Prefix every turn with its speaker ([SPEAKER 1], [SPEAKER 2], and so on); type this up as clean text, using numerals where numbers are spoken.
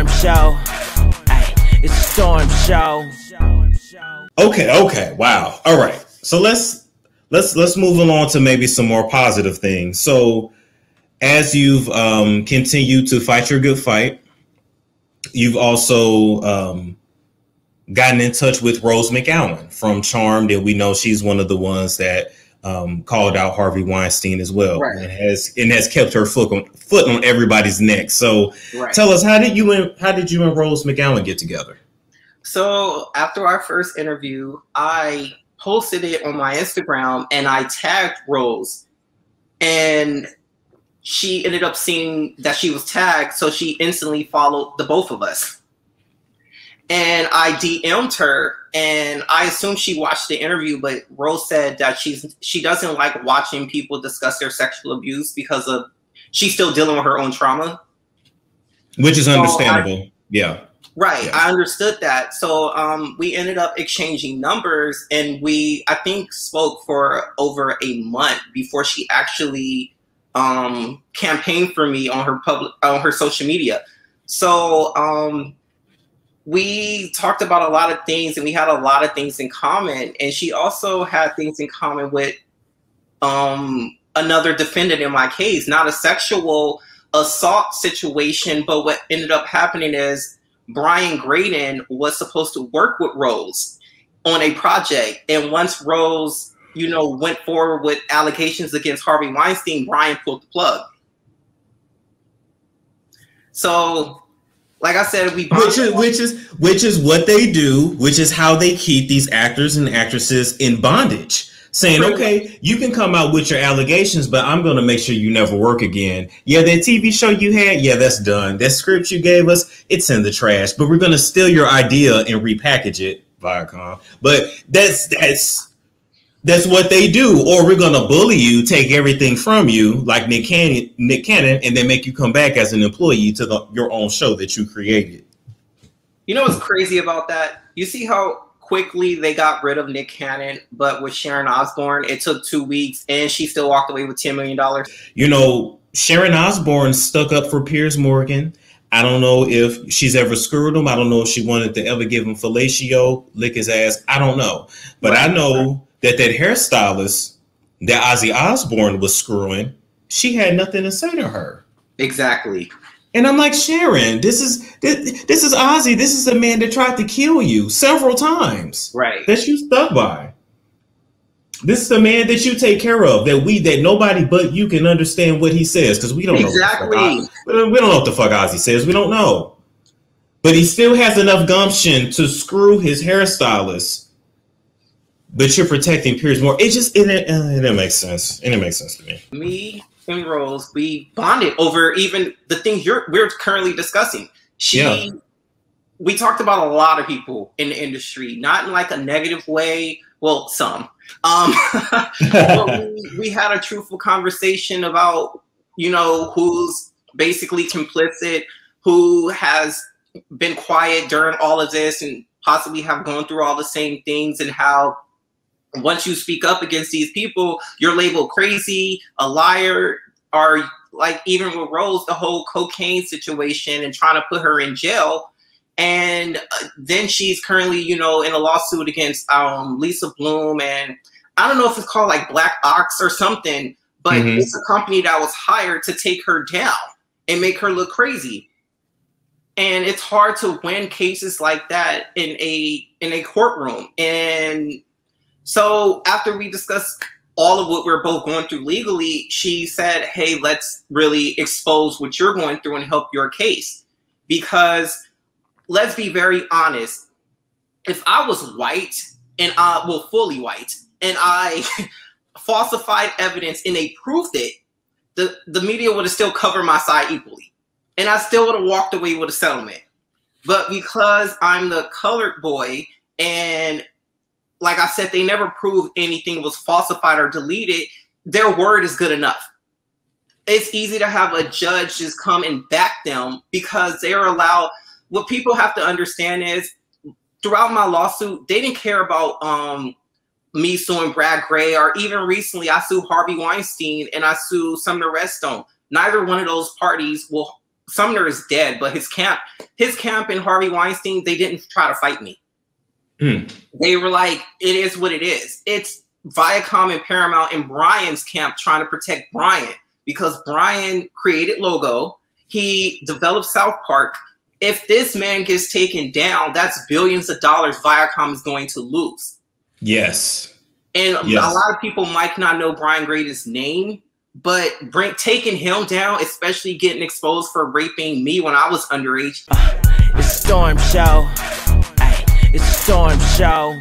[SPEAKER 1] storm show. Ay, it's a storm show.
[SPEAKER 2] Okay, wow. All right. So let's move along to maybe some more positive things. So as you've continued to fight your good fight, you've also gotten in touch with Rose McGowan from Charmed, and we know she's one of the ones that called out Harvey Weinstein as well,
[SPEAKER 3] right.
[SPEAKER 2] and has kept her foot on everybody's neck. So
[SPEAKER 3] right.
[SPEAKER 2] Tell us, how did you and Rose McGowan get together?
[SPEAKER 3] So after our first interview, I posted it on my Instagram and I tagged Rose, and she ended up seeing that she was tagged, so she instantly followed the both of us. And I DM'd her, and I assumed she watched the interview, but Rose said that she doesn't like watching people discuss their sexual abuse because she's still dealing with her own trauma.
[SPEAKER 2] Which is understandable. Yeah.
[SPEAKER 3] Right.
[SPEAKER 2] Yeah.
[SPEAKER 3] I understood that. So we ended up exchanging numbers, and I think spoke for over a month before she actually campaigned for me on her social media. So we talked about a lot of things, and we had a lot of things in common. And she also had things in common with another defendant in my case, not a sexual assault situation, but what ended up happening is Brian Graydon was supposed to work with Rose on a project. And once Rose, went forward with allegations against Harvey Weinstein, Brian pulled the plug. So, like I said,
[SPEAKER 2] which is what they do, which is how they keep these actors and actresses in bondage. Saying, okay, you can come out with your allegations, but I'm going to make sure you never work again. Yeah, that TV show you had, yeah, that's done. That script you gave us, it's in the trash. But we're going to steal your idea and repackage it, Viacom. But that's what they do. Or we're going to bully you, take everything from you, like Nick Cannon, and then make you come back as an employee to your own show that you created.
[SPEAKER 3] You know what's crazy about that? You see how quickly they got rid of Nick Cannon, but with Sharon Osbourne, it took 2 weeks, and she still walked away with $10 million.
[SPEAKER 2] Sharon Osbourne stuck up for Piers Morgan. I don't know if she's ever screwed him. I don't know if she wanted to ever give him fellatio, lick his ass. I don't know. But I know that hairstylist that Ozzy Osbourne was screwing, she had nothing to say to her.
[SPEAKER 3] Exactly.
[SPEAKER 2] And I'm like, Sharon, this is Ozzy. This is the man that tried to kill you several times.
[SPEAKER 3] Right.
[SPEAKER 2] That you stuck by. This is the man that you take care of. That nobody but you can understand what he says, because we don't know.
[SPEAKER 3] Exactly.
[SPEAKER 2] We don't know what the fuck Ozzy says. We don't know. But he still has enough gumption to screw his hairstylist. But you're protecting Piers Morgan. It didn't make sense. It didn't make sense to me.
[SPEAKER 3] Me and Rose, we bonded over even the things we're currently discussing. We talked about a lot of people in the industry, not in like a negative way. Well, some. But we had a truthful conversation about, who's basically complicit, who has been quiet during all of this and possibly have gone through all the same things, and how once you speak up against these people, you're labeled crazy, a liar, or like even with Rose, the whole cocaine situation and trying to put her in jail. And then she's currently, in a lawsuit against Lisa Bloom. And I don't know if it's called like Black Ox or something, but it's a company that was hired to take her down and make her look crazy. And it's hard to win cases like that in a courtroom. And so after we discussed all of what we're both going through legally, she said, hey, let's really expose what you're going through and help your case. Because let's be very honest, if I was white and fully white, and I falsified evidence and they proved it, the media would have still covered my side equally. And I still would have walked away with a settlement. But because I'm the colored boy, and like I said, they never proved anything was falsified or deleted, their word is good enough. It's easy to have a judge just come and back them because they're allowed. What people have to understand is throughout my lawsuit, they didn't care about me suing Brad Gray, or even recently I sued Harvey Weinstein and I sued Sumner Redstone. Neither one of those parties will Sumner is dead, but his camp and Harvey Weinstein, they didn't try to fight me. They were like, it is what it is. It's Viacom and Paramount and Brian's camp trying to protect Brian because Brian created Logo. He developed South Park. If this man gets taken down, that's billions of dollars Viacom is going to lose.
[SPEAKER 2] Yes.
[SPEAKER 3] And a lot of people might not know Brian Grader's name, but taking him down, especially getting exposed for raping me when I was underage.
[SPEAKER 1] It's Storm Show. Ay, it's Storm Show.